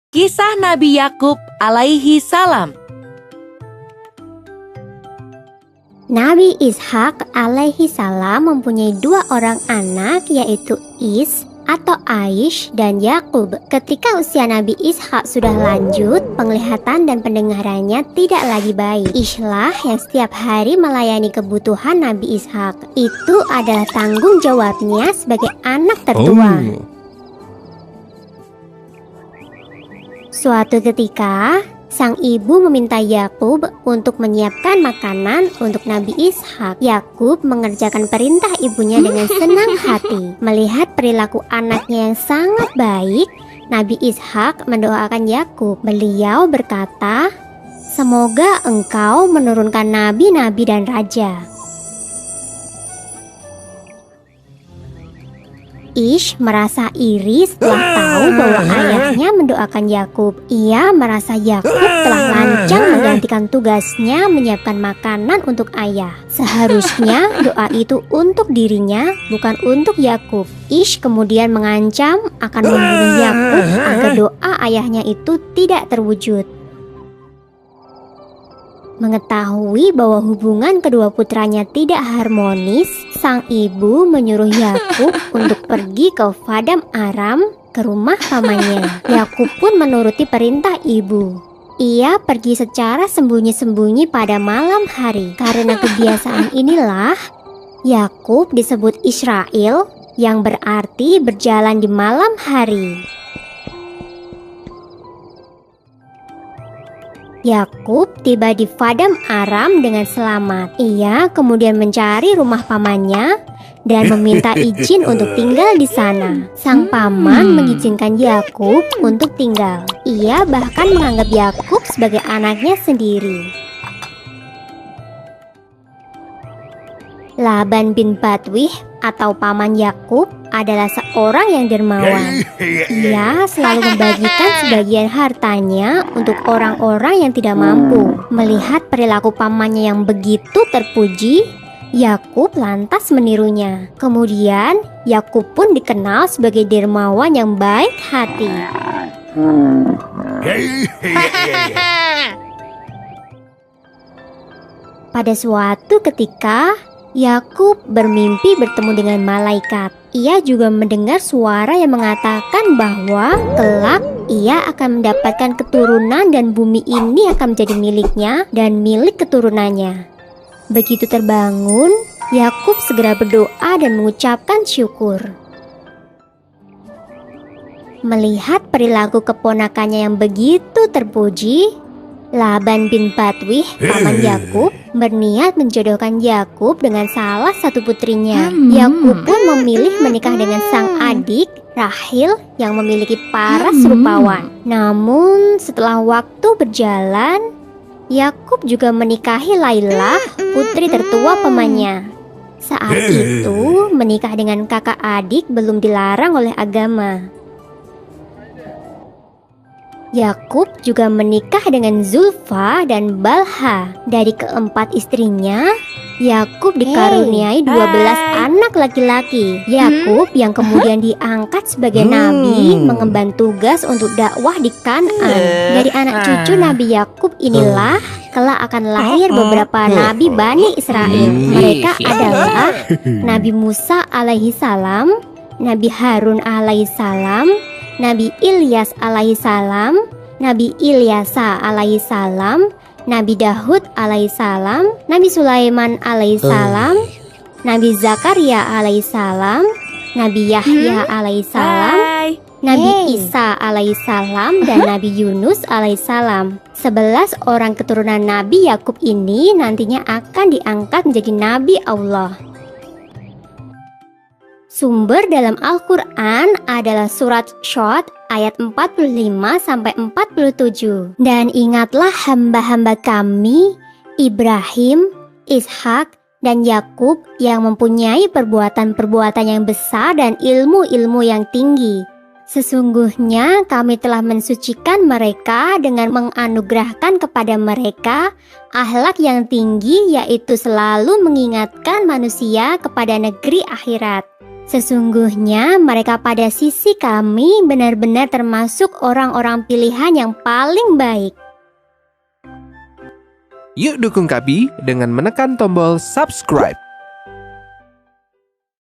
Kisah Nabi Yakub alaihi salam. Nabi Ishak alaihi salam mempunyai 2 orang anak, yaitu Is atau Aish dan Yakub. Ketika usia Nabi Ishak sudah lanjut, penglihatan dan pendengarannya tidak lagi baik. Ishlah yang setiap hari melayani kebutuhan Nabi Ishak. Itu adalah tanggung jawabnya sebagai anak tertua. Suatu ketika, sang ibu meminta Yakub untuk menyiapkan makanan untuk Nabi Ishak. Yakub mengerjakan perintah ibunya dengan senang hati. Melihat perilaku anaknya yang sangat baik, Nabi Ishak mendoakan Yakub. Beliau berkata, "Semoga engkau menurunkan nabi-nabi dan raja." Ish merasa iri setelah tahu bahwa ayahnya mendoakan Yakub. Ia merasa Yakub telah lancang menggantikan tugasnya menyiapkan makanan untuk ayah. Seharusnya doa itu untuk dirinya, bukan untuk Yakub. Ish kemudian mengancam akan membunuh Yakub agar doa ayahnya itu tidak terwujud. Mengetahui bahwa hubungan kedua putranya tidak harmonis, sang ibu menyuruh Yakub untuk pergi ke Paddan Aram, ke rumah pamannya. Yakub pun menuruti perintah ibu. Ia pergi secara sembunyi-sembunyi pada malam hari. Karena kebiasaan inilah, Yakub disebut Israel, yang berarti berjalan di malam hari. Yakub tiba di Paddan Aram dengan selamat. Ia kemudian mencari rumah pamannya dan meminta izin untuk tinggal di sana. Sang paman mengizinkan Yakub untuk tinggal. Ia bahkan menganggap Yakub sebagai anaknya sendiri. Laban bin Batwih atau paman Yakub adalah seorang yang dermawan. Ia selalu membagikan sebagian hartanya untuk orang-orang yang tidak mampu. Melihat perilaku pamannya yang begitu terpuji, Yakub lantas menirunya. Kemudian Yakub pun dikenal sebagai dermawan yang baik hati. Pada suatu ketika, Yakub bermimpi bertemu dengan malaikat. Ia juga mendengar suara yang mengatakan bahwa kelak ia akan mendapatkan keturunan dan bumi ini akan menjadi miliknya dan milik keturunannya. Begitu terbangun, Yakub segera berdoa dan mengucapkan syukur. Melihat perilaku keponakannya yang begitu terpuji, Laban bin Batwih, paman Yakub, berniat menjodohkan Yakub dengan salah satu putrinya. Yakub pun memilih menikah dengan sang adik, Rahil, yang memiliki paras rupawan. Namun setelah waktu berjalan, Yakub juga menikahi Lailah, putri tertua pamannya. Saat itu, menikah dengan kakak adik belum dilarang oleh agama. Yakub juga menikah dengan Zulfa dan Balha. Dari keempat istrinya, Yakub dikaruniai 12 anak laki-laki. Yakub yang kemudian diangkat sebagai nabi mengemban tugas untuk dakwah di Kan'an. Dari anak cucu Nabi Yakub inilah kelak akan lahir beberapa nabi Bani Israel. Mereka adalah Nabi Musa alaihi salam, Nabi Harun alaihi salam, Nabi Ilyas alaihi salam, Nabi Ilyasa alaihi salam, Nabi Dahud alaihi salam, Nabi Sulaiman alaihi salam, Nabi Zakaria alaihi salam, Nabi Yahya alaihi salam, Nabi Isa alaihi salam, dan Nabi Yunus alaihi salam. 11 orang keturunan Nabi Yakub ini nantinya akan diangkat menjadi Nabi Allah. Sumber dalam Al-Quran adalah surat Syod ayat 45-47. Dan ingatlah hamba-hamba kami, Ibrahim, Ishak, dan Yakub yang mempunyai perbuatan-perbuatan yang besar dan ilmu-ilmu yang tinggi. Sesungguhnya kami telah mensucikan mereka dengan menganugerahkan kepada mereka akhlak yang tinggi, yaitu selalu mengingatkan manusia kepada negeri akhirat. Sesungguhnya mereka pada sisi kami benar-benar termasuk orang-orang pilihan yang paling baik. Yuk dukung Kabi dengan menekan tombol subscribe.